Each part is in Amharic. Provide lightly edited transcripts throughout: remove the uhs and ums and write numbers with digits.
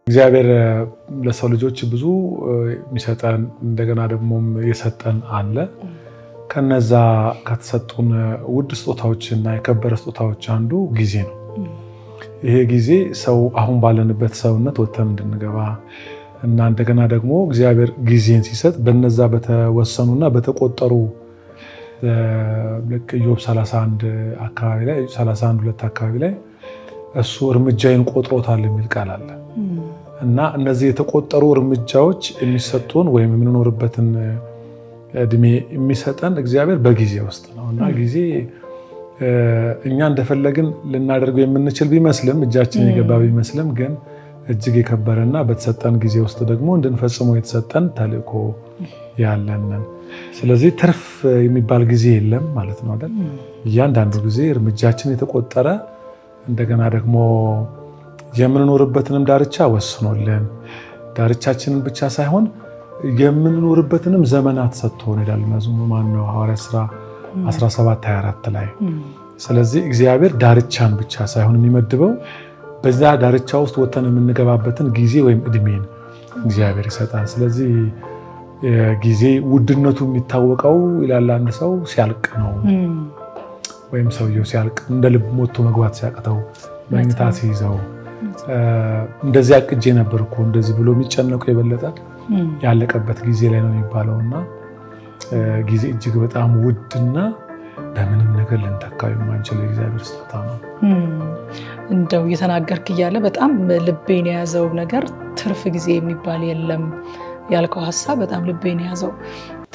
እግዚአብሔር ለሰው ልጆች ብዙ የሚሰጠን እንደገና ደግሞ የሰጠን አለ። ከነዛ ከተሰጡን ውድ ስጦታዎችና የከበረ ስጦታዎች አንዱ ጊዜ ነው። ይሄ ጊዜ ሰው አሁን ባለንበት ሰውነት ወጥተን እንድንገባ እና እንደገና ደግሞ እግዚአብሔር ጊዜን ሲሰጥ በነዛ በተወሰኑና በተቆጠሩ ልክ ኢዮብ 31 አካባቢ ላይ 31:2 አካባቢ ላይ እሱ እርምጃዬን ቆጥሮታል የሚል ቃል አለ እና እነዚህ የተቆጠሩ እርምጃዎች የሚሰጡን ወይም የምንኖርበትን እድሜ የሚሰጠን እግዚአብሔር በጊዜ ውስጥ ነው እና ጊዜ እኛ እንደፈለግን ልናደርገው የምንችል ቢመስልም እጃችን የገባ ቢመስልም ግን እጅግ የከበረና በተሰጠን ጊዜ ውስጥ ደግሞ እንድንፈጽመው የተሰጠን ተልእኮ ያለንን። ስለዚህ ትርፍ የሚባል ጊዜ የለም ማለት ነው አይደል? እያንዳንዱ ጊዜ እርምጃችን የተቆጠረ እንደገና ደግሞ የምንኖርበትንም ዳርቻ ወስኖልን ዳርቻችንን ብቻ ሳይሆን የምንኖርበትንም ዘመናት ሰጥቶን ይላል መዝሙር ማነው ሐዋርያት ሥራ 17:24 ላይ። ስለዚህ እግዚአብሔር ዳርቻን ብቻ ሳይሆን የሚመድበው በዛ ዳርቻ ውስጥ ወተን የምንገባበትን ጊዜ ወይም እድሜን እግዚአብሔር ይሰጣል። ስለዚህ ጊዜ ውድነቱ የሚታወቀው ይላል አንድ ሰው ሲያልቅ ነው ወይም ሰውየው ሲያልቅ እንደ ልብ ሞቶ መግባት ሲያቅተው መኝታ ሲይዘው እንደዚህ አቅጄ ነበርኩ እንደዚህ ብሎ የሚጨነቁ የበለጠ ያለቀበት ጊዜ ላይ ነው የሚባለውና ጊዜ እጅግ በጣም ውድና በምንም ነገር ልንተካው የማንችል የእግዚአብሔር ስጦታ ነው። እንደው እየተናገርክ እያለ በጣም ልቤን የያዘው ነገር ትርፍ ጊዜ የሚባል የለም ያልከው ሐሳብ በጣም ልቤን የያዘው።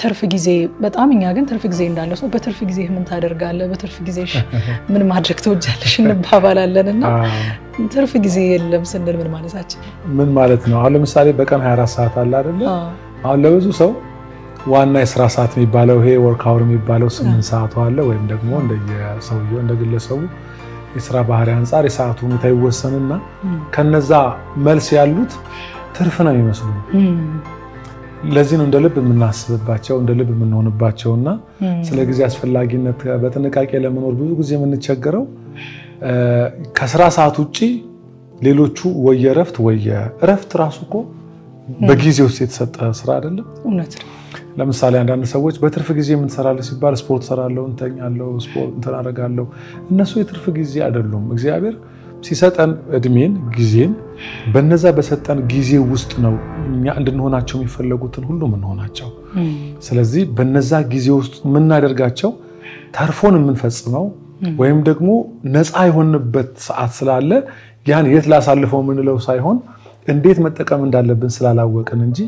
ትርፍ ጊዜ በጣም እኛ ግን ትርፍ ጊዜ እንዳለው ሰው በትርፍ ጊዜ ምን ታደርጋለህ፣ በትርፍ ጊዜሽ ምን ማድረግ ትወጃለሽ እንባባላለንና ትርፍ ጊዜ የለም ስንል ምን ማለታችን ምን ማለት ነው? አሁን ለምሳሌ በቀን 24 ሰዓት አለ አይደል? አሁን ለብዙ ሰው ዋና የስራ ሰዓት የሚባለው ይሄ ወርክ አወር የሚባለው 8 ሰዓቱ አለ ወይም ደግሞ እንደየሰውየው እንደግለሰቡ የስራ ባህሪ አንፃር የሰዓቱ ሁኔታ ይወሰንና ከነዛ መልስ ያሉት ትርፍ ነው የሚመስሉ። ለዚህ ነው እንደ ልብ የምናስብባቸው እንደ ልብ የምንሆንባቸውና ስለ ጊዜ አስፈላጊነት በጥንቃቄ ለመኖር ብዙ ጊዜ የምንቸገረው ከስራ ሰዓት ውጪ ሌሎቹ ወየረፍት ወየረፍት ራሱ እኮ በጊዜ ውስጥ የተሰጠ ስራ አይደለም። እውነት ነው። ለምሳሌ አንዳንድ ሰዎች በትርፍ ጊዜ ምን ሰራለህ ሲባል ስፖርት ሰራለሁ፣ እንተኛለሁ፣ ስፖርት እንትን አደርጋለሁ። እነሱ የትርፍ ጊዜ አይደሉም። እግዚአብሔር ሲሰጠን እድሜን ጊዜን በነዛ በሰጠን ጊዜ ውስጥ ነው እኛ እንድንሆናቸው የሚፈለጉትን ሁሉ የምንሆናቸው። ስለዚህ በነዛ ጊዜ ውስጥ የምናደርጋቸው ተርፎን የምንፈጽመው ወይም ደግሞ ነፃ የሆንበት ሰዓት ስላለ ያን የት ላሳልፈው የምንለው ሳይሆን እንዴት መጠቀም እንዳለብን ስላላወቅን እንጂ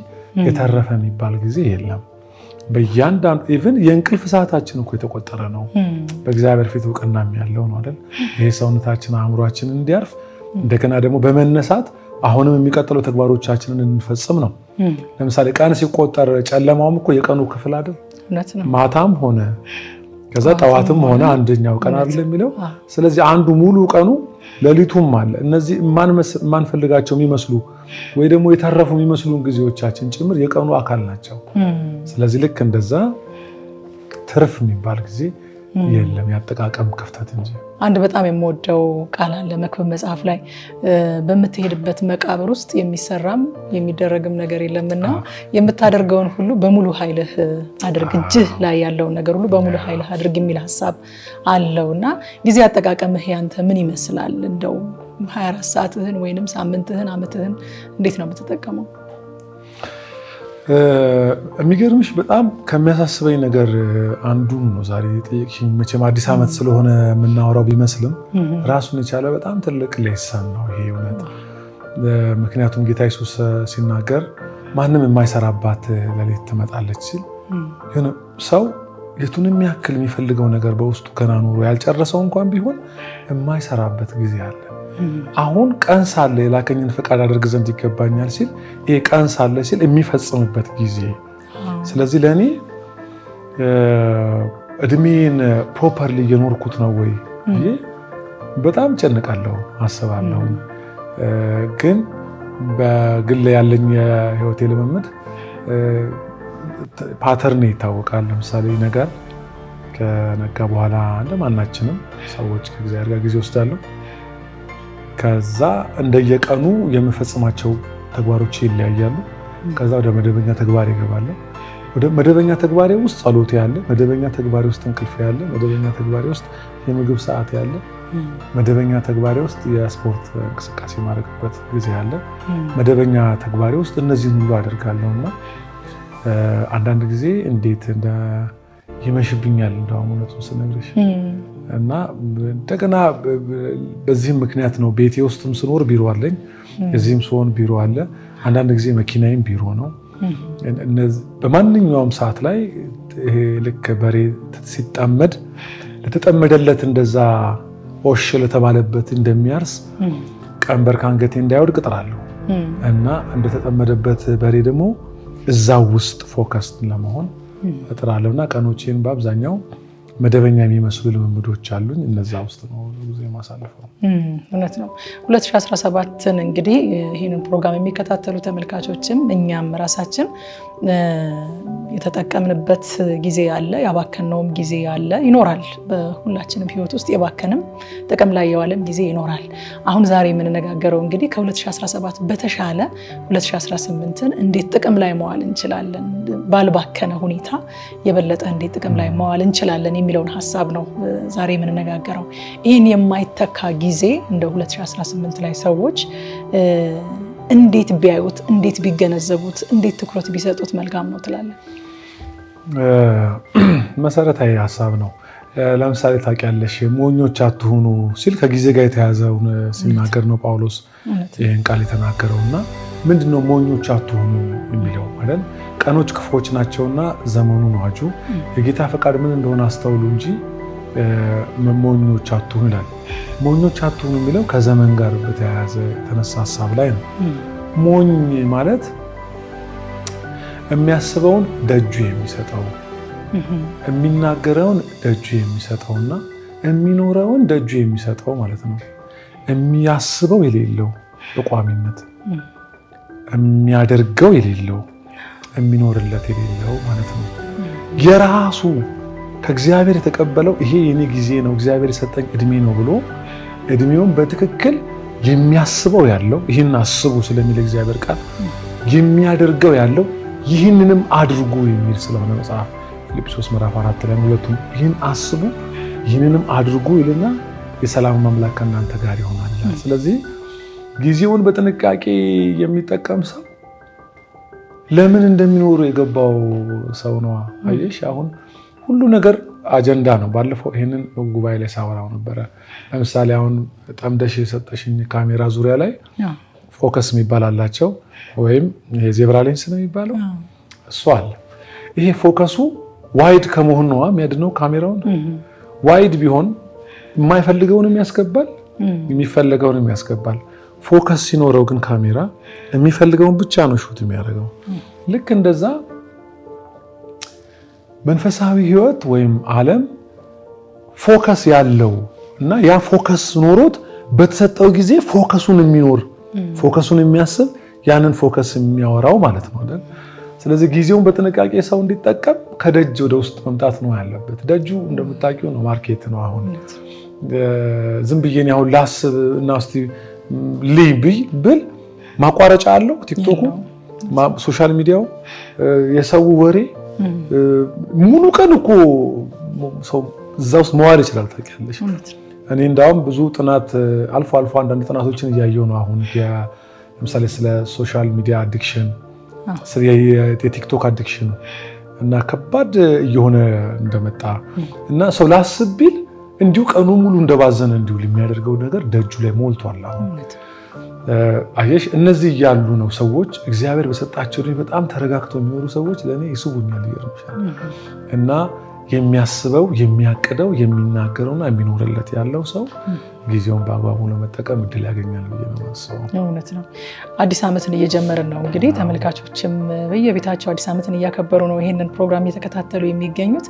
የተረፈ የሚባል ጊዜ የለም። በእያንዳንዱ ኢቭን የእንቅልፍ ሰዓታችን እኮ የተቆጠረ ነው። በእግዚአብሔር ፊት እውቅናም ያለው ነው አይደል? ይሄ ሰውነታችን አእምሯችን እንዲያርፍ እንደገና ደግሞ በመነሳት አሁንም የሚቀጥለው ተግባሮቻችንን እንፈጽም ነው። ለምሳሌ ቀን ሲቆጠር ጨለማውም እኮ የቀኑ ክፍል አይደል? ማታም ሆነ ከዛ ጠዋትም ሆነ አንደኛው ቀን አይደል የሚለው። ስለዚህ አንዱ ሙሉ ቀኑ ሌሊቱም አለ። እነዚህ ማንፈልጋቸው የሚመስሉ ወይ ደግሞ የተረፉ የሚመስሉን ጊዜዎቻችን ጭምር የቀኑ አካል ናቸው። ስለዚህ ልክ እንደዛ ትርፍ የሚባል ጊዜ የለም፣ ያጠቃቀም ክፍተት እንጂ። አንድ በጣም የምወደው ቃል አለ መክብብ መጽሐፍ ላይ በምትሄድበት መቃብር ውስጥ የሚሰራም የሚደረግም ነገር የለምና የምታደርገውን ሁሉ በሙሉ ኃይልህ አድርግ፣ እጅህ ላይ ያለውን ነገር ሁሉ በሙሉ ኃይልህ አድርግ የሚል ሐሳብ አለውና ጊዜ አጠቃቀምህ ያንተ ምን ይመስላል? እንደው 24 ሰዓትህን ወይንም ሳምንትህን ዓመትህን እንዴት ነው የምትጠቀመው? የሚገርምሽ በጣም ከሚያሳስበኝ ነገር አንዱን ነው ዛሬ ጠየቅሽኝ። መቼም አዲስ ዓመት ስለሆነ የምናወራው ቢመስልም ራሱን የቻለ በጣም ትልቅ ሌሰን ነው ይሄ እውነት። ምክንያቱም ጌታ ኢየሱስ ሲናገር ማንም የማይሰራባት ሌሊት ትመጣለች ሲል ሰው የቱንም ያክል የሚፈልገው ነገር በውስጡ ገና ኖሮ ያልጨረሰው እንኳን ቢሆን የማይሰራበት ጊዜ አለ። አሁን ቀን ሳለ የላከኝን ፈቃድ አደርግ ዘንድ ይገባኛል ሲል ይሄ ቀን ሳለ ሲል የሚፈጽምበት ጊዜ። ስለዚህ ለእኔ እድሜን ፕሮፐርሊ እየኖርኩት ነው ወይ በጣም ጨንቃለሁ፣ አስባለሁ። ግን በግል ያለኝ የህይወቴ ልምምድ ፓተርን ይታወቃል። ለምሳሌ ነገር ከነጋ በኋላ እንደማናችንም ሰዎች ከእግዚአብሔር ጋር ጊዜ ወስዳለሁ። ከዛ እንደየቀኑ የምፈጽማቸው ተግባሮች ይለያያሉ። ከዛ ወደ መደበኛ ተግባር ይገባል። ወደ መደበኛ ተግባሬ ውስጥ ጸሎት ያለ፣ መደበኛ ተግባሬ ውስጥ እንቅልፍ ያለ፣ መደበኛ ተግባሬ ውስጥ የምግብ ሰዓት ያለ፣ መደበኛ ተግባሬ ውስጥ የስፖርት እንቅስቃሴ ማድረግበት ጊዜ ያለ፣ መደበኛ ተግባሬ ውስጥ እነዚህን ሁሉ አደርጋለሁና አንዳንድ ጊዜ እንዴት እንደ ይመሽብኛል እንደውም እውነቱን ስነግርሽ እና እንደገና በዚህም ምክንያት ነው ቤቴ ውስጥም ስኖር ቢሮ አለኝ፣ እዚህም ስሆን ቢሮ አለ። አንዳንድ ጊዜ መኪናዬም ቢሮ ነው። በማንኛውም ሰዓት ላይ ይሄ ልክ በሬ ሲጠመድ ለተጠመደለት እንደዛ ኦሽ ለተባለበት እንደሚያርስ ቀንበር ከአንገቴ እንዳይወድቅ እጥራለሁ እና እንደተጠመደበት በሬ ደግሞ እዛው ውስጥ ፎከስ ለመሆን እጥራለሁና ቀኖቼን በአብዛኛው መደበኛ የሚመስሉ ልምምዶች አሉኝ። እነዛ ውስጥ ነው ጊዜ ማሳለፈው። እውነት ነው። 2017ን እንግዲህ ይህንን ፕሮግራም የሚከታተሉ ተመልካቾችም እኛም ራሳችን የተጠቀምንበት ጊዜ አለ፣ ያባከነውም ጊዜ አለ ይኖራል። በሁላችንም ህይወት ውስጥ የባከንም ጥቅም ላይ የዋለም ጊዜ ይኖራል። አሁን ዛሬ የምንነጋገረው እንግዲህ ከ2017 በተሻለ 2018ን እንዴት ጥቅም ላይ መዋል እንችላለን፣ ባልባከነ ሁኔታ የበለጠ እንዴት ጥቅም ላይ መዋል እንችላለን የሚለውን ሀሳብ ነው ዛሬ የምንነጋገረው። ይህን የማይተካ ጊዜ እንደ 2018 ላይ ሰዎች እንዴት ቢያዩት፣ እንዴት ቢገነዘቡት፣ እንዴት ትኩረት ቢሰጡት መልካም ነው ትላለህ? መሰረታዊ ሀሳብ ነው። ለምሳሌ ታውቂያለሽ ሞኞች አትሁኑ ሲል ከጊዜ ጋር የተያዘውን ሲናገር ነው ጳውሎስ ይህን ቃል የተናገረውና ምንድነው ሞኞች አትሁኑ የሚለው ማለት ቀኖች ክፉዎች ናቸውና ዘመኑን ዋጁ፣ የጌታ ፈቃድ ምን እንደሆነ አስተውሉ እንጂ ሞኞች አትሁኑ ይላል። ሞኞች አትሁኑ የሚለው ከዘመን ጋር በተያያዘ የተነሳ ሀሳብ ላይ ነው። ሞኝ ማለት የሚያስበውን ደጁ የሚሰጠው፣ የሚናገረውን ደጁ የሚሰጠውና የሚኖረውን ደጁ የሚሰጠው ማለት ነው። የሚያስበው የሌለው በቋሚነት የሚያደርገው የሌለው የሚኖርለት የሌለው ማለት ነው። የራሱ ከእግዚአብሔር የተቀበለው ይሄ የኔ ጊዜ ነው፣ እግዚአብሔር የሰጠኝ እድሜ ነው ብሎ እድሜውን በትክክል የሚያስበው ያለው ይህን አስቡ ስለሚል እግዚአብሔር ቃል የሚያደርገው ያለው ይህንንም አድርጉ የሚል ስለሆነ መጽሐፍ ፊልጵስዩስ ምዕራፍ 4 ላይ ሁለቱም ይህን አስቡ ይህንንም አድርጉ ይልና የሰላም አምላክ ከእናንተ ጋር ይሆናል። ስለዚህ ጊዜውን በጥንቃቄ የሚጠቀም ሰው ለምን እንደሚኖሩ የገባው ሰው ነው። አየሽ አሁን ሁሉ ነገር አጀንዳ ነው። ባለፈው ይሄንን ጉባኤ ላይ ሳወራው ነበረ። ለምሳሌ አሁን ጠምደሽ የሰጠሽኝ ካሜራ ዙሪያ ላይ ፎከስ የሚባል አላቸው ወይም የዜብራ ሌንስ ነው የሚባለው እሱ አለ። ይሄ ፎከሱ ዋይድ ከመሆን ነው የሚያድነው ካሜራውን። ዋይድ ቢሆን የማይፈልገውንም ያስገባል፣ የሚፈልገውንም ያስገባል። ፎከስ ሲኖረው ግን ካሜራ የሚፈልገውን ብቻ ነው ሹት የሚያደርገው። ልክ እንደዛ መንፈሳዊ ህይወት ወይም ዓለም ፎከስ ያለው እና ያ ፎከስ ኖሮት በተሰጠው ጊዜ ፎከሱን የሚኖር ፎከሱን የሚያስብ ያንን ፎከስ የሚያወራው ማለት ነው አይደል? ስለዚህ ጊዜውን በጥንቃቄ ሰው እንዲጠቀም ከደጅ ወደ ውስጥ መምጣት ነው ያለበት። ደጁ እንደምታውቂው ነው ማርኬት ነው። አሁን ዝም ብዬ ነው አሁን ላስብ እና እስቲ ልይ ብል ማቋረጫ አለው። ቲክቶኩ፣ ሶሻል ሚዲያው፣ የሰው ወሬ ሙሉ ቀን እኮ ሰው እዛ ውስጥ መዋል ይችላል። ታውቂያለሽ እኔ እንዳውም ብዙ ጥናት አልፎ አንዳንድ ጥናቶችን እያየሁ ነው አሁን ለምሳሌ ስለ ሶሻል ሚዲያ አዲክሽን፣ ስለ የቲክቶክ አዲክሽን እና ከባድ እየሆነ እንደመጣ እና ሰው ላስብ ቢል እንዲሁ ቀኑ ሙሉ እንደባዘነ እንዲሁ የሚያደርገው ነገር ደጁ ላይ ሞልቷል። አሁን አየሽ እነዚህ እያሉ ነው ሰዎች እግዚአብሔር በሰጣቸው በጣም ተረጋግተው የሚኖሩ ሰዎች ለእኔ ይስቡኛል ይገርምሻል። እና የሚያስበው የሚያቅደው የሚናገረውና የሚኖርለት ያለው ሰው ጊዜውን በአግባቡ ለመጠቀም እድል ያገኛል ብዬ ነው የማስበው። እውነት ነው። አዲስ ዓመትን እየጀመርን ነው እንግዲህ ተመልካቾችም በየቤታቸው አዲስ ዓመትን እያከበሩ ነው ይሄንን ፕሮግራም እየተከታተሉ የሚገኙት።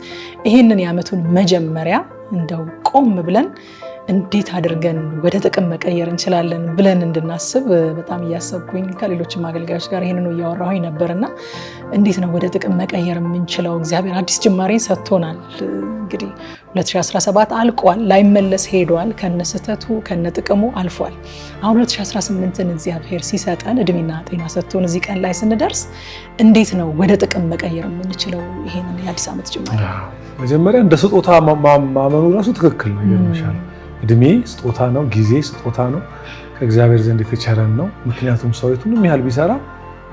ይሄንን የዓመቱን መጀመሪያ እንደው ቆም ብለን እንዴት አድርገን ወደ ጥቅም መቀየር እንችላለን ብለን እንድናስብ በጣም እያሰብኩኝ ከሌሎችም አገልጋዮች ጋር ይሄንን እያወራሁኝ ነበርና እንዴት ነው ወደ ጥቅም መቀየር የምንችለው? እግዚአብሔር አዲስ ጅማሬን ሰጥቶናል። እንግዲህ 2017 አልቋል፣ ላይመለስ ሄዷል፣ ከነስተቱ ከነጥቅሙ አልፏል። አሁን 2018ን እግዚአብሔር ሲሰጠን እድሜና ጤና ሰጥቶን እዚህ ቀን ላይ ስንደርስ እንዴት ነው ወደ ጥቅም መቀየር የምንችለው ይሄንን የአዲስ ዓመት ጅማሬ? መጀመሪያ እንደ ስጦታ ማመኑ ራሱ ትክክል ነው። ይገርምሻል፣ እድሜ ስጦታ ነው፣ ጊዜ ስጦታ ነው፣ ከእግዚአብሔር ዘንድ የተቸረን ነው። ምክንያቱም ሰው የቱንም ያህል ቢሰራ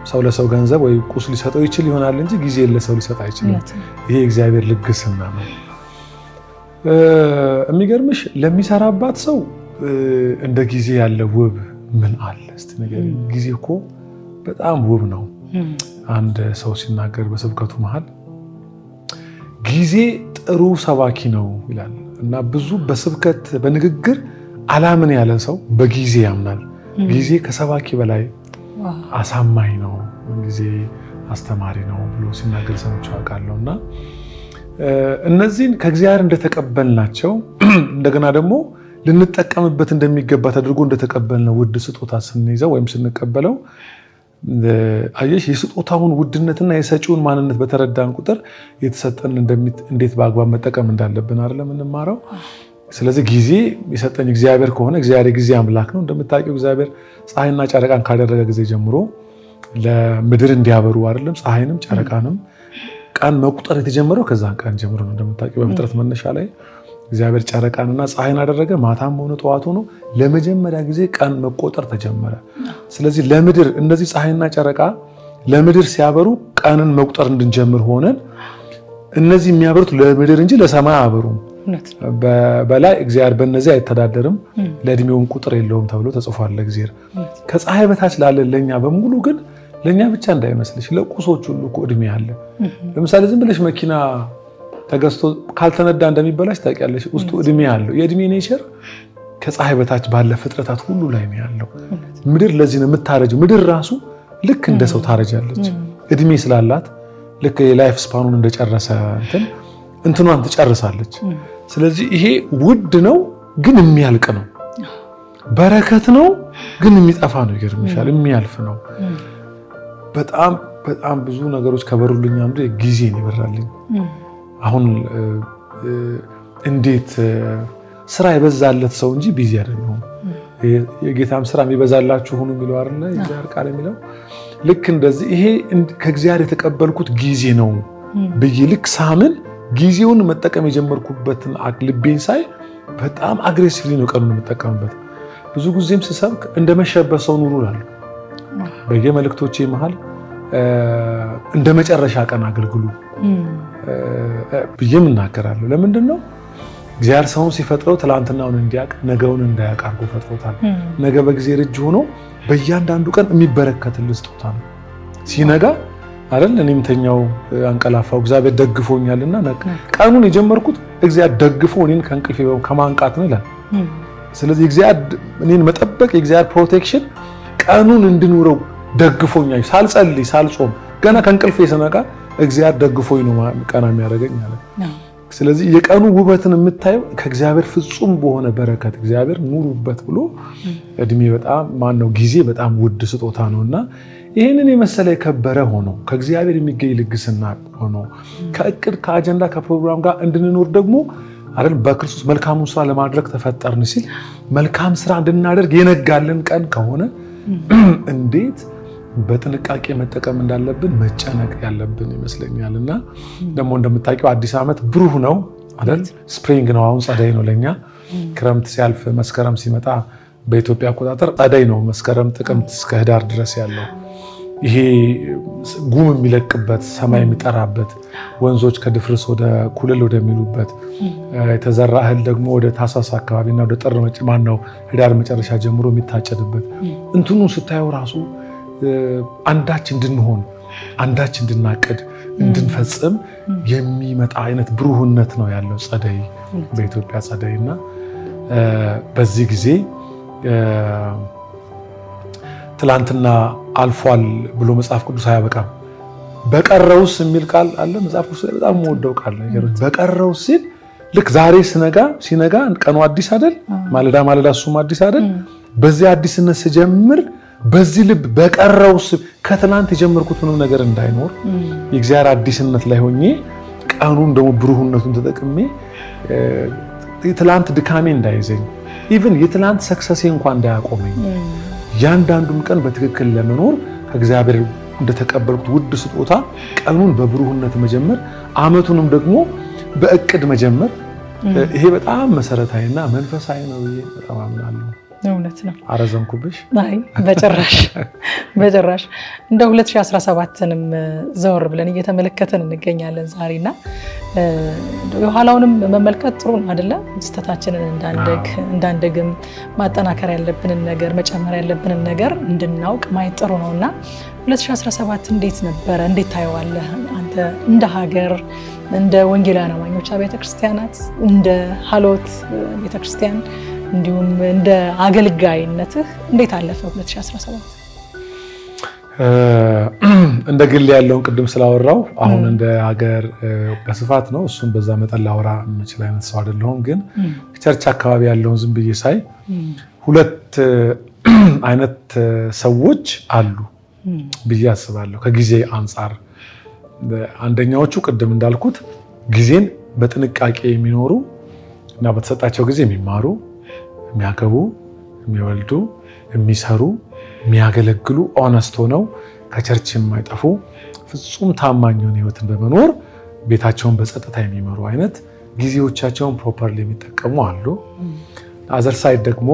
ሰው ለሰው ገንዘብ ወይ ቁስ ሊሰጠው ይችል ይሆናል እንጂ ጊዜ ለሰው ሊሰጥ አይችልም። ይሄ እግዚአብሔር ልግስና ነው። የሚገርምሽ ለሚሰራባት ሰው እንደ ጊዜ ያለ ውብ ምን አለ እስቲ ነገር። ጊዜ እኮ በጣም ውብ ነው። አንድ ሰው ሲናገር በስብከቱ መሃል ጊዜ ጥሩ ሰባኪ ነው ይላል እና ብዙ በስብከት በንግግር አላምን ያለ ሰው በጊዜ ያምናል። ጊዜ ከሰባኪ በላይ አሳማኝ ነው፣ ጊዜ አስተማሪ ነው ብሎ ሲናገር ሰምቼ አውቃለሁ። እና እነዚህን ከእግዚአብሔር እንደተቀበልናቸው እንደገና ደግሞ ልንጠቀምበት እንደሚገባ ተደርጎ እንደተቀበልነው ውድ ስጦታ ስንይዘው ወይም ስንቀበለው አየሽ የስጦታውን ውድነትና የሰጪውን ማንነት በተረዳን ቁጥር የተሰጠን እንዴት በአግባብ መጠቀም እንዳለብን አይደለም እንማረው። ስለዚህ ጊዜ የሰጠኝ እግዚአብሔር ከሆነ እግዚአብሔር ጊዜ አምላክ ነው። እንደምታውቂው እግዚአብሔር ፀሐይና ጨረቃን ካደረገ ጊዜ ጀምሮ ለምድር እንዲያበሩ አይደለም ፀሐይንም ጨረቃንም ቀን መቁጠር የተጀመረው ከዛን ቀን ጀምሮ ነው። እንደምታውቂው በፍጥረት መነሻ ላይ እግዚአብሔር ጨረቃንና ፀሐይን አደረገ። ማታም ሆነ ጠዋት ሆኖ ለመጀመሪያ ጊዜ ቀን መቆጠር ተጀመረ። ስለዚህ ለምድር እነዚህ ፀሐይና ጨረቃ ለምድር ሲያበሩ ቀንን መቁጠር እንድንጀምር ሆነን እነዚህ የሚያበሩት ለምድር እንጂ ለሰማይ አያበሩም። በላይ እግዚአብሔር በእነዚህ አይተዳደርም፣ ለእድሜውም ቁጥር የለውም ተብሎ ተጽፏል። ለእግዚአብሔር ከፀሐይ በታች ላለ ለኛ በሙሉ ግን ለኛ ብቻ እንዳይመስልሽ ለቁሶች ሁሉ እኮ እድሜ አለ። ለምሳሌ ዝም ብለሽ መኪና ተገዝቶ ካልተነዳ እንደሚበላሽ ታውቂያለሽ። ውስጡ እድሜ አለው። የእድሜ ኔቸር ከፀሐይ በታች ባለ ፍጥረታት ሁሉ ላይ ነው ያለው። ምድር ለዚህ ነው የምታረጀው። ምድር ራሱ ልክ እንደ ሰው ታረጃለች። እድሜ ስላላት ልክ የላይፍ ስፓኑን እንደጨረሰ እንትኗን ትጨርሳለች። ስለዚህ ይሄ ውድ ነው ግን የሚያልቅ ነው። በረከት ነው ግን የሚጠፋ ነው። ይገርምሻል፣ የሚያልፍ ነው። በጣም በጣም ብዙ ነገሮች ከበሩልኝ አንዱ ጊዜ ነው ይበራልኝ። አሁን እንዴት ስራ የበዛለት ሰው እንጂ ቢዚ አይደለም። የጌታም ስራ የሚበዛላችሁ ሁኑ የሚለው አይደለ እግዚአብሔር ቃል የሚለው። ልክ እንደዚህ ይሄ ከእግዚአብሔር የተቀበልኩት ጊዜ ነው ብዬ ልክ ሳምን ጊዜውን መጠቀም የጀመርኩበትን ልቤን ሳይ በጣም አግሬሲቭሊ ነው ቀኑን የምጠቀምበት። ብዙ ጊዜም ስሰብክ እንደመሸበት ሰው ኑሩ እላለሁ። በየመልእክቶቼ መሃል እንደ መጨረሻ ቀን አገልግሉ ብዬም እናገራለሁ። ለምንድን ነው እግዚአብሔር ሰውን ሲፈጥረው ትላንትናውን እንዲያውቅ ነገውን እንዳያውቅ አድርጎ ፈጥሮታል። ነገ በጊዜ እጅ ሆኖ በእያንዳንዱ ቀን የሚበረከትልህ ስጦታ ነው። ሲነጋ አይደል እኔም ተኛው አንቀላፋው እግዚአብሔር ደግፎኛልና ቀኑን የጀመርኩት እግዚአብሔር ደግፎ እኔን ከእንቅልፌ ከማንቃት ነው ይላል። ስለዚህ እግዚአብሔር እኔን መጠበቅ የእግዚአብሔር ፕሮቴክሽን ቀኑን እንድኖረው ደግፎኛል። ሳልጸልይ ሳልጾም ገና ከእንቅልፌ ስነቃ እግዚአብሔር ደግፎኝ ነው ቀና የሚያደርገኝ አለ። ስለዚህ የቀኑ ውበትን የምታየው ከእግዚአብሔር ፍጹም በሆነ በረከት እግዚአብሔር ኑሩበት ብሎ እድሜ በጣም ጊዜ በጣም ውድ ስጦታ ነውና ይህንን የመሰለ የከበረ ሆኖ ከእግዚአብሔር የሚገኝ ልግስና ሆኖ ከእቅድ ከአጀንዳ ከፕሮግራም ጋር እንድንኖር ደግሞ አይደል በክርስቶስ መልካሙን ስራ ለማድረግ ተፈጠርን ሲል መልካም ስራ እንድናደርግ የነጋልን ቀን ከሆነ እንዴት በጥንቃቄ መጠቀም እንዳለብን መጨነቅ ያለብን ይመስለኛልና ደግሞ እንደምታውቂው አዲስ ዓመት ብሩህ ነው አይደል? ስፕሪንግ ነው። አሁን ጸደይ ነው ለኛ። ክረምት ሲያልፍ መስከረም ሲመጣ በኢትዮጵያ አቆጣጠር ጸደይ ነው። መስከረም ጥቅምት እስከ ህዳር ድረስ ያለው ይሄ ጉም የሚለቅበት ሰማይ የሚጠራበት ወንዞች ከድፍርስ ወደ ኩልል ወደሚሉበት የተዘራ እህል ደግሞ ወደ ታህሳስ አካባቢና ወደ ጥር ህዳር መጨረሻ ጀምሮ የሚታጨድበት እንትኑ ስታየው ራሱ አንዳች እንድንሆን አንዳች እንድናቅድ እንድንፈጽም የሚመጣ አይነት ብሩህነት ነው ያለው ጸደይ በኢትዮጵያ ጸደይና በዚህ ጊዜ ትላንትና አልፏል ብሎ መጽሐፍ ቅዱስ አያበቃም። በቀረውስ የሚል ቃል አለ መጽሐፍ ቅዱስ ላይ በጣም የምወደው ቃል ነው። በቀረውስ ሲል ልክ ዛሬ ሲነጋ ቀኑ አዲስ አይደል? ማለዳ እሱም አዲስ አይደል? በዚህ አዲስነት ስጀምር በዚህ ልብ በቀረው ከትናንት የጀመርኩት ምንም ነገር እንዳይኖር የእግዚአብሔር አዲስነት ላይ ሆኜ ቀኑን ደግሞ ብሩህነቱን ተጠቅሜ የትላንት ድካሜ እንዳይዘኝ ኢቭን የትላንት ሰክሰሴ እንኳን እንዳያቆመኝ ያንዳንዱን ቀን በትክክል ለመኖር ከእግዚአብሔር እንደተቀበልኩት ውድ ስጦታ ቀኑን በብሩህነት መጀመር አመቱንም ደግሞ በእቅድ መጀመር ይሄ በጣም መሰረታዊና መንፈሳዊ ነው ብዬ በጣም አምናለሁ። እውነት ነው። አረዘምኩብሽ? አይ በጭራሽ እንደ 2017ንም ዘወር ብለን እየተመለከተን እንገኛለን ዛሬና የኋላውንም መመልከት ጥሩ ነው አይደለ? ስህተታችንን እንዳንደግም ማጠናከር ያለብንን ነገር መጨመር ያለብንን ነገር እንድናውቅ ማየት ጥሩ ነውና 2017 እንዴት ነበረ? እንዴት ታየዋለህ አንተ እንደ ሀገር እንደ ወንጌላውያን አማኞች አብያተ ክርስቲያናት እንደ ሀሎት ቤተክርስቲያን እንዲሁም እንደ አገልጋይነትህ እንዴት አለፈ 2017? እንደ ግል ያለውን ቅድም ስላወራው አሁን እንደ ሀገር በስፋት ነው እሱን በዛ መጠን ላወራ የምችል አይነት ሰው አይደለሁም። ግን ቸርች አካባቢ ያለውን ዝም ብዬ ሳይ ሁለት አይነት ሰዎች አሉ ብዬ አስባለሁ ከጊዜ አንጻር። አንደኛዎቹ ቅድም እንዳልኩት ጊዜን በጥንቃቄ የሚኖሩ እና በተሰጣቸው ጊዜ የሚማሩ የሚያገቡ የሚወልዱ የሚሰሩ የሚያገለግሉ ኦነስት ሆነው ከቸርች የማይጠፉ ፍጹም ታማኝ የሆነ ህይወትን በመኖር ቤታቸውን በጸጥታ የሚመሩ አይነት ጊዜዎቻቸውን ፕሮፐርሊ የሚጠቀሙ አሉ። አዘር ሳይድ ደግሞ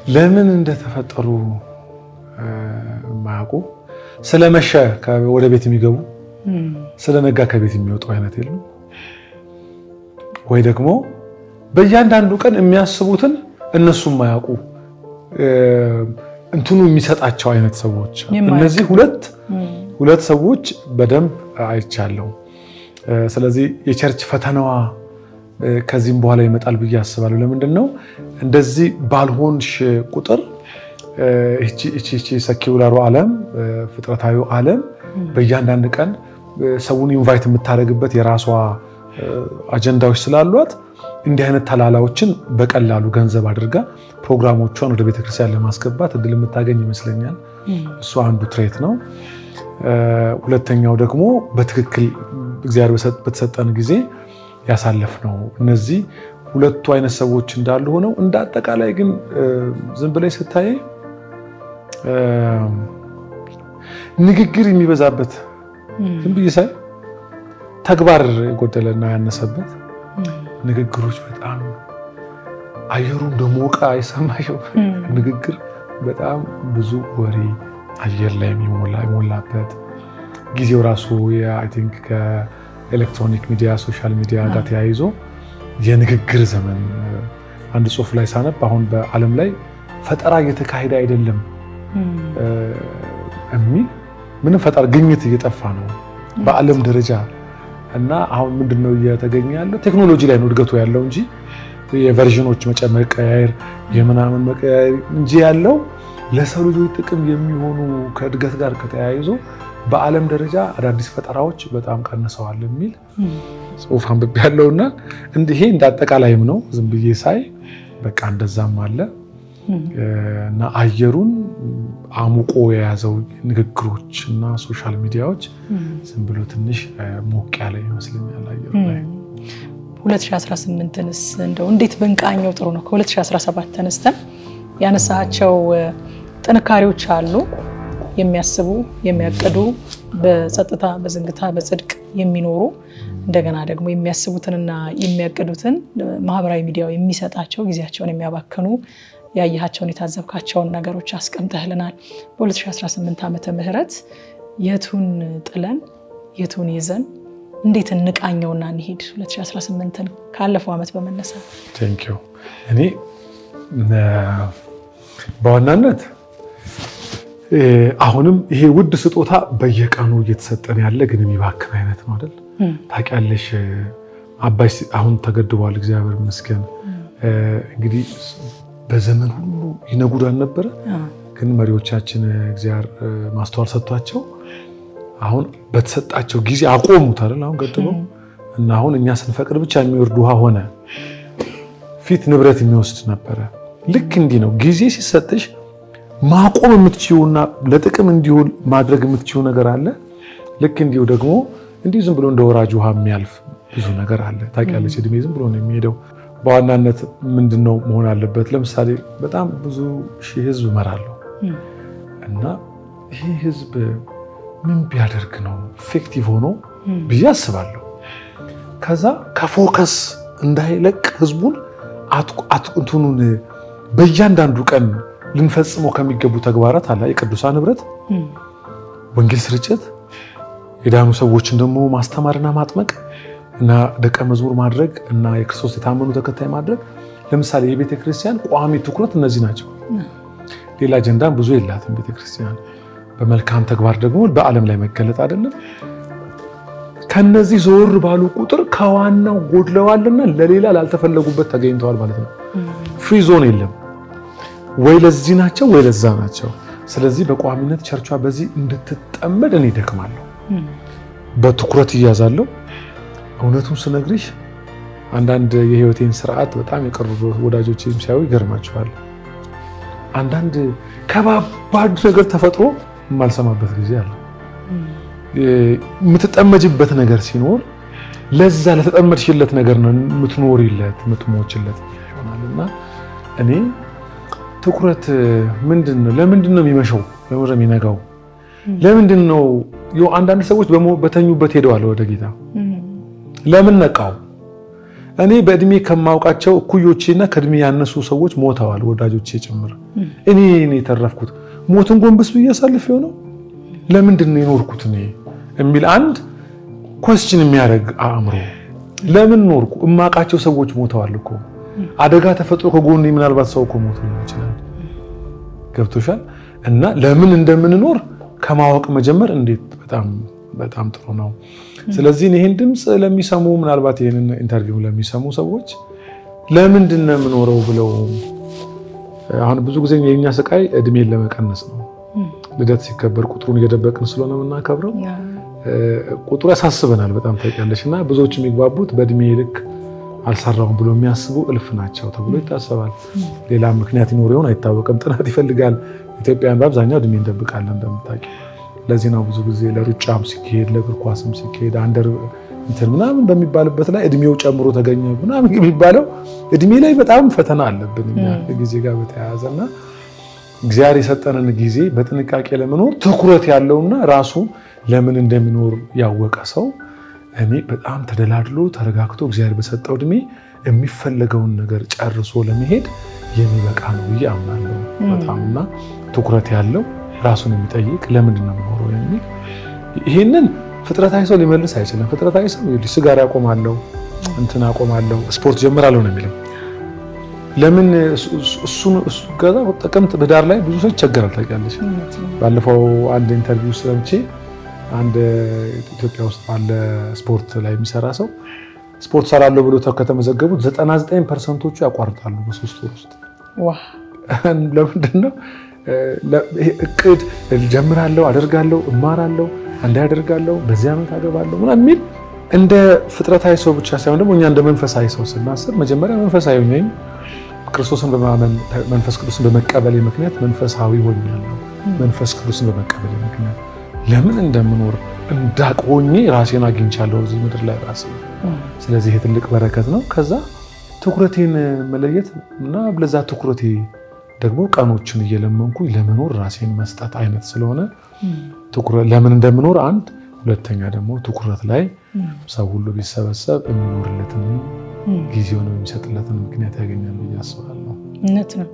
ለምን እንደተፈጠሩ የማያውቁ ስለመሸ ወደ ቤት የሚገቡ ስለነጋ ከቤት የሚወጡ አይነት የሉ ወይ ደግሞ በእያንዳንዱ ቀን የሚያስቡትን እነሱም ማያውቁ እንትኑ የሚሰጣቸው አይነት ሰዎች። እነዚህ ሁለት ሰዎች በደንብ አይቻለሁ። ስለዚህ የቸርች ፈተናዋ ከዚህም በኋላ ይመጣል ብዬ አስባለሁ። ለምንድነው እንደዚህ ባልሆንሽ ቁጥር እቺ ሰኪውላሩ ዓለም ፍጥረታዊ ዓለም በእያንዳንዱ ቀን ሰውን ኢንቫይት የምታደርግበት የራሷ አጀንዳዎች ስላሏት እንዲህ አይነት ተላላዎችን በቀላሉ ገንዘብ አድርጋ ፕሮግራሞቿን ወደ ቤተክርስቲያን ለማስገባት እድል የምታገኝ ይመስለኛል። እሱ አንዱ ትሬት ነው። ሁለተኛው ደግሞ በትክክል እግዚአብሔር በተሰጠን ጊዜ ያሳለፍ ነው። እነዚህ ሁለቱ አይነት ሰዎች እንዳሉ ሆነው እንደ አጠቃላይ ግን ዝም ብለሽ ስታይ ንግግር የሚበዛበት ዝም ብዬ ሳይ ተግባር የጎደለና ያነሰበት ንግግሮች በጣም አየሩ እንደሞቀ አይሰማሽም? ንግግር በጣም ብዙ ወሬ አየር ላይ የሚሞላበት ጊዜው ራሱ አይ ቲንክ ከኤሌክትሮኒክ ሚዲያ ሶሻል ሚዲያ ጋር ተያይዞ የንግግር ዘመን። አንድ ጽሑፍ ላይ ሳነብ አሁን በዓለም ላይ ፈጠራ እየተካሄደ አይደለም የሚል ምንም ፈጠራ ግኝት እየጠፋ ነው በዓለም ደረጃ እና አሁን ምንድነው እየተገኘ ያለው? ቴክኖሎጂ ላይ ነው እድገቱ ያለው እንጂ የቨርዥኖች መቀያየር የምናምን መቀያየር እንጂ ያለው ለሰው ልጆች ጥቅም የሚሆኑ ከእድገት ጋር ከተያይዞ በዓለም ደረጃ አዳዲስ ፈጠራዎች በጣም ቀንሰዋል የሚል ጽሑፍ አንብቤ ያለውና ይሄ እንደ አጠቃላይም ነው ዝም ብዬ ሳይ በቃ እንደዛም አለ እና አየሩን አሙቆ የያዘው ንግግሮች እና ሶሻል ሚዲያዎች ዝም ብሎ ትንሽ ሞቅ ያለ ይመስለኛል አየሩ ላይ። 2018ንስ እንደው እንዴት ብንቃኘው ጥሩ ነው? ከ2017 ተነስተን ያነሳቸው ጥንካሬዎች አሉ። የሚያስቡ የሚያቅዱ በጸጥታ በዝንግታ በጽድቅ የሚኖሩ እንደገና ደግሞ የሚያስቡትንና የሚያቅዱትን ማህበራዊ ሚዲያው የሚሰጣቸው ጊዜያቸውን የሚያባክኑ ያያቸውን የታዘብካቸውን ነገሮች አስቀምጠህልናል። በ2018 ዓመተ ምህረት የቱን ጥለን የቱን ይዘን እንዴት እንቃኘውና እንሂድ? 2018ን ካለፈው ዓመት በመነሳት ቴንክ ዩ። እኔ በዋናነት አሁንም ይሄ ውድ ስጦታ በየቀኑ እየተሰጠን ያለ ግን የሚባክን አይነት ነው አይደል? ታውቂያለሽ አባይ አሁን ተገድቧል፣ እግዚአብሔር ይመስገን። እንግዲህ በዘመን ሁሉ ይነጉዳል ነበረ፣ ግን መሪዎቻችን እግዚአብሔር ማስተዋል ሰጥቷቸው አሁን በተሰጣቸው ጊዜ አቆሙት አይደል? አሁን ገድበው እና አሁን እኛ ስንፈቅድ ብቻ የሚወርድ ውሃ ሆነ። ፊት ንብረት የሚወስድ ነበረ። ልክ እንዲህ ነው ጊዜ ሲሰጥሽ ማቆም የምትችይውና ለጥቅም እንዲውል ማድረግ የምትችይው ነገር አለ። ልክ እንዲሁ ደግሞ እንዲህ ዝም ብሎ እንደ ወራጅ ውሃ የሚያልፍ ብዙ ነገር አለ። ታውቂያለሽ እድሜ ዝም ብሎ ነው የሚሄደው። በዋናነት ምንድነው መሆን አለበት? ለምሳሌ በጣም ብዙ ሺህ ህዝብ እመራለሁ እና ይሄ ህዝብ ምን ቢያደርግ ነው ኢፌክቲቭ ሆኖ ብዬ አስባለሁ። ከዛ ከፎከስ እንዳይለቅ ህዝቡን እንትኑን በእያንዳንዱ ቀን ልንፈጽመው ከሚገቡ ተግባራት አለ። የቅዱሳን ህብረት፣ ወንጌል ስርጭት፣ የዳኑ ሰዎችን ደግሞ ማስተማርና ማጥመቅ እና ደቀ መዝሙር ማድረግ እና የክርስቶስ የታመኑ ተከታይ ማድረግ። ለምሳሌ የቤተ ክርስቲያን ቋሚ ትኩረት እነዚህ ናቸው። ሌላ አጀንዳ ብዙ የላትም ቤተ ክርስቲያን። በመልካም ተግባር ደግሞ በዓለም ላይ መገለጥ አይደለም። ከነዚህ ዞር ባሉ ቁጥር ከዋናው ጎድለዋልና ለሌላ ላልተፈለጉበት ተገኝተዋል ማለት ነው። ፍሪ ዞን የለም። ወይ ለዚህ ናቸው ወይ ለዛ ናቸው። ስለዚህ በቋሚነት ቸርቿ በዚህ እንድትጠመድ እኔ ደክማለሁ። በትኩረት እያዛለሁ። እውነቱን ስነግርሽ አንዳንድ የህይወቴን ስርዓት በጣም የቀረቡ ወዳጆቼም ሲያዩ ይገርማቸዋል። አንዳንድ ከባባድ ነገር ተፈጥሮ የማልሰማበት ጊዜ አለ። የምትጠመጅበት ነገር ሲኖር ለዛ ለተጠመድሽለት ነገር ነው የምትኖሪለት የምትሞችለት ይሆናልና እኔ ትኩረት ምንድነው? ለምንድነው የሚመሸው? ለምን ነው የሚነጋው? ለምንድነው አንዳንድ ሰዎች በተኙበት ሄደዋል ወደ ጌታ? ለምን ነቃው? እኔ በእድሜ ከማውቃቸው እኩዮቼና ከእድሜ ያነሱ ሰዎች ሞተዋል፣ ወዳጆቼ ጭምር። እኔ የተረፍኩት ሞትን ጎንበስ ብዬ አሳልፌው ነው? ለምንድነው የኖርኩት እኔ የሚል አንድ ኮስችን የሚያደርግ አእምሮ። ለምን ኖርኩ? እማውቃቸው ሰዎች ሞተዋል እኮ። አደጋ ተፈጥሮ ከጎኔ ምናልባት ሰው እኮ ሞቶ ሊሆን ይችላል። ገብቶሻል? እና ለምን እንደምንኖር ከማወቅ መጀመር እንዴት በጣም ጥሩ ነው። ስለዚህ ይሄን ድምጽ ለሚሰሙ ምናልባት ይሄንን ኢንተርቪው ለሚሰሙ ሰዎች ለምንድን ነው የምኖረው ብለው አሁን ብዙ ጊዜ የኛ ስቃይ እድሜን ለመቀነስ ነው። ልደት ሲከበር ቁጥሩን እየደበቅን ስለሆነ የምናከብረው ቁጥሩ ያሳስበናል በጣም ታውቂያለሽና ብዙዎች የሚግባቡት በእድሜ ልክ አልሰራውም ብሎ የሚያስቡ እልፍ ናቸው ተብሎ ይታሰባል። ሌላ ምክንያት ይኖር ይሆን አይታወቅም። ጥናት ይፈልጋል። ኢትዮጵያን በአብዛኛው እድሜ እንደብቃለን እንደምታውቂ። ለዚህ ነው ብዙ ጊዜ ለሩጫም ሲካሄድ ለእግር ኳስም ሲካሄድ አንደር እንትን ምናምን በሚባልበት ላይ እድሜው ጨምሮ ተገኘ ምናምን የሚባለው እድሜ ላይ በጣም ፈተና አለብን እኛ ከጊዜ ጋር በተያያዘና እግዚአብሔር የሰጠንን ጊዜ በጥንቃቄ ለመኖር ትኩረት ያለውና ራሱ ለምን እንደሚኖር ያወቀ ሰው እኔ በጣም ተደላድሎ ተረጋግቶ እግዚአብሔር በሰጠው እድሜ የሚፈለገውን ነገር ጨርሶ ለመሄድ የሚበቃ ነው ብዬ አምናለሁ። በጣምና ትኩረት ያለው ራሱን የሚጠይቅ ለምንድን ነው የምኖረው የሚል ይሄንን ፍጥረታዊ ሰው ሊመልስ አይችልም። ፍጥረታዊ ሰው ሲጋራ ያቆማለሁ፣ እንትን አቆማለሁ፣ ስፖርት ጀምራለሁ ነው የሚለው። ለምን እሱን ጋር ጥቅምት ህዳር ላይ ብዙ ሰው ይቸገራል ታውቂያለሽ። ባለፈው አንድ ኢንተርቪው ሰምቼ አንድ ኢትዮጵያ ውስጥ ባለ ስፖርት ላይ የሚሰራ ሰው ስፖርት ሰራለሁ ብሎ ከተመዘገቡት 99%ዎቹ ያቋርጣሉ በ3 ወር ውስጥ። ለምንድን ነው? እቅድ ጀምራለሁ፣ አደርጋለሁ፣ እማራለሁ፣ እንዳያደርጋለሁ፣ በዚህ ዓመት አገባለሁ ምናምን የሚል እንደ ፍጥረታዊ ሰው ብቻ ሳይሆን ደግሞ እኛ እንደ መንፈሳዊ ሰው ስናስብ መጀመሪያ መንፈሳዊ ነኝ፣ ክርስቶስን በማመን መንፈስ ቅዱስን በመቀበል ምክንያት መንፈሳዊ ሆኛለሁ። መንፈስ ቅዱስን በመቀበል ምክንያት ለምን እንደምኖር እንዳቆኝ ራሴን አግኝቻለሁ እዚህ ምድር ላይ ራሴ። ስለዚህ ይሄ ትልቅ በረከት ነው። ከዛ ትኩረቴን መለየት እና ለዛ ትኩረቴ ደግሞ ቀኖችን እየለመንኩ ለመኖር ራሴን መስጠት አይነት ስለሆነ ትኩረት ለምን እንደምኖር አንድ፣ ሁለተኛ ደግሞ ትኩረት ላይ ሰው ሁሉ ቢሰበሰብ የሚኖርለትን ጊዜውን የሚሰጥለትን ምክንያት ያገኛል ብዬ አስባለሁ። እውነት ነው።